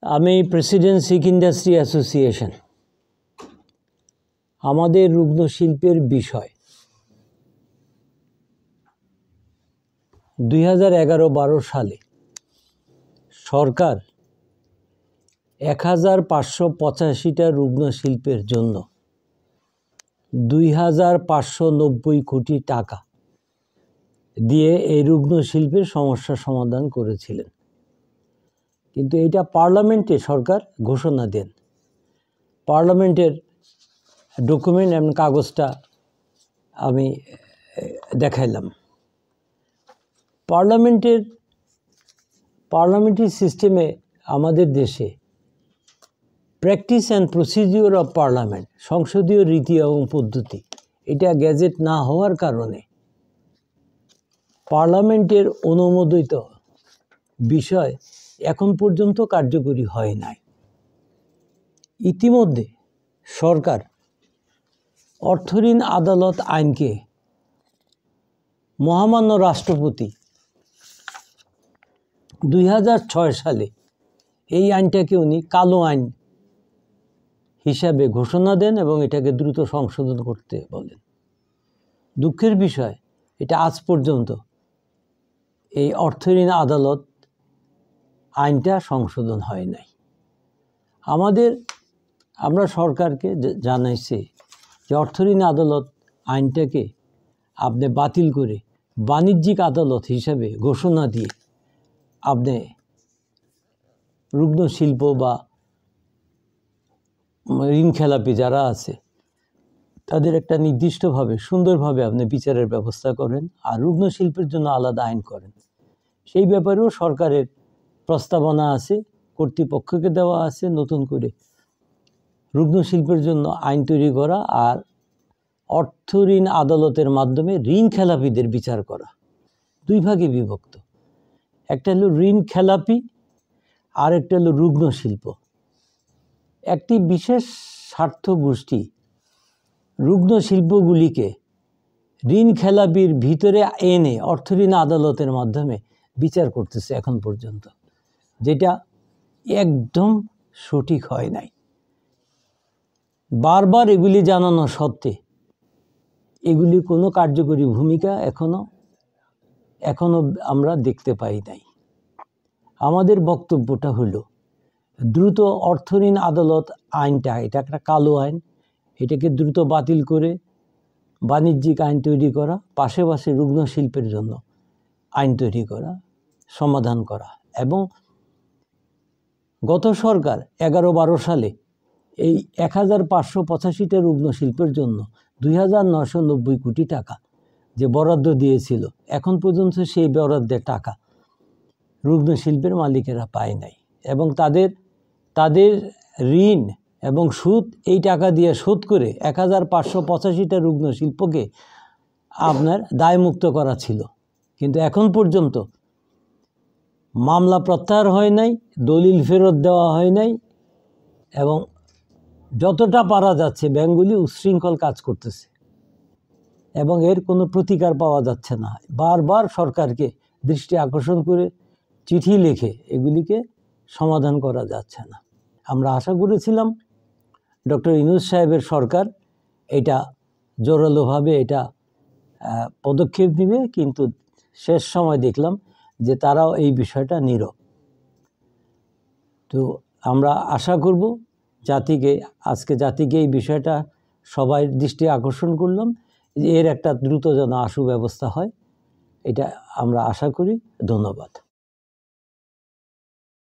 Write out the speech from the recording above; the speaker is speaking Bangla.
আমি প্রেসিডেন্ট শিখ ইন্ডাস্ট্রি অ্যাসোসিয়েশন আমাদের রুগ্ন শিল্পের বিষয় 2011-12 সালে সরকার 1585টা রুগ্ন শিল্পের জন্য 2590 কোটি টাকা দিয়ে এই রুগ্ন শিল্পের সমস্যা সমাধান করেছিলেন। কিন্তু এটা পার্লামেন্টে সরকার ঘোষণা দেন। পার্লামেন্টের ডকুমেন্ট এবং কাগজটা আমি দেখাইলাম। পার্লামেন্টারি সিস্টেমে আমাদের দেশে practice and procedure of parliament, সংসদীয় রীতি এবং পদ্ধতি, এটা গ্যাজেট না হওয়ার কারণে পার্লামেন্টের অনুমোদিত বিষয় এখন পর্যন্ত কার্যকরী হয় নাই। ইতিমধ্যে সরকার অর্থঋণ আদালত আইনকে মহামান্য রাষ্ট্রপতি 2006 সালে এই আইনটাকে উনি কালো আইন হিসাবে ঘোষণা দেন এবং এটাকে দ্রুত সংশোধন করতে বলেন। দুঃখের বিষয়, এটা আজ পর্যন্ত এই অর্থঋণ আদালত আইনটা সংশোধন হয় নাই। আমরা সরকারকে জানাইছি যে অর্থঋণ আদালত আইনটাকে আপনি বাতিল করে বাণিজ্যিক আদালত হিসাবে ঘোষণা দিয়ে আপনি রুগ্ন শিল্প বা ঋণ খেলাপি যারা আছে তাদের একটা নির্দিষ্টভাবে সুন্দরভাবে আপনি বিচারের ব্যবস্থা করেন, আর রুগ্ন শিল্পের জন্য আলাদা আইন করেন। সেই ব্যাপারেও সরকারের প্রস্তাবনা আছে, কর্তৃপক্ষকে দেওয়া আছে নতুন করে রুগ্ন শিল্পের জন্য আইন তৈরি করা আর অর্থঋণ আদালতের মাধ্যমে ঋণ খেলাপিদের বিচার করা। দুই ভাগে বিভক্ত, একটা হলো ঋণ খেলাপি আর একটা হলো রুগ্ন শিল্প। একটি বিশেষ স্বার্থ গোষ্ঠী রুগ্ন শিল্পগুলিকে ঋণ খেলাপির ভিতরে এনে অর্থঋণ আদালতের মাধ্যমে বিচার করতেছে এখন পর্যন্ত, যেটা একদম সঠিক হয় নাই। বারবার এগুলি জানানো সত্ত্বে এগুলি কোনো কার্যকরী ভূমিকা এখনো আমরা দেখতে পাই নাই। আমাদের বক্তব্যটা হলো দ্রুত অর্থঋণ আদালত আইনটা, এটা একটা কালো আইন, এটাকে দ্রুত বাতিল করে বাণিজ্যিক আইন তৈরি করা, পাশাপাশি রুগ্ন শিল্পের জন্য আইন তৈরি করা, সমাধান করা। এবং গত সরকার 11-12 সালে এই 1585টা রুগ্ন শিল্পের জন্য 2990 কোটি টাকা যে বরাদ্দ দিয়েছিল, এখন পর্যন্ত সেই বরাদ্দের টাকা রুগ্ন শিল্পের মালিকেরা পায় নাই এবং তাদের ঋণ এবং সুদ এই টাকা দিয়ে শোধ করে 1585টা রুগ্ন শিল্পকে আপনার দায়মুক্ত করা ছিল। কিন্তু এখন পর্যন্ত মামলা প্রত্যাহার হয় নাই, দলিল ফেরত দেওয়া হয় নাই এবং যতটা পারা যাচ্ছে ব্যাংকগুলি উচ্ছৃঙ্খল কাজ করতেছে এবং এর কোনো প্রতিকার পাওয়া যাচ্ছে না। বারবার সরকারকে দৃষ্টি আকর্ষণ করে চিঠি লিখে এগুলিকে সমাধান করা যাচ্ছে না। আমরা আশা করেছিলাম ডক্টর ইউনূস সাহেবের সরকার এটা জোরালোভাবে এটা পদক্ষেপ নেবে, কিন্তু শেষ সময় দেখলাম যে তারাও এই বিষয়টা নীরব। তো আমরা আশা করব আজকে জাতিকে এই বিষয়টা সবাই দৃষ্টি আকর্ষণ করলাম যে এর একটা দ্রুত যেন আশু ব্যবস্থা হয়, এটা আমরা আশা করি। ধন্যবাদ।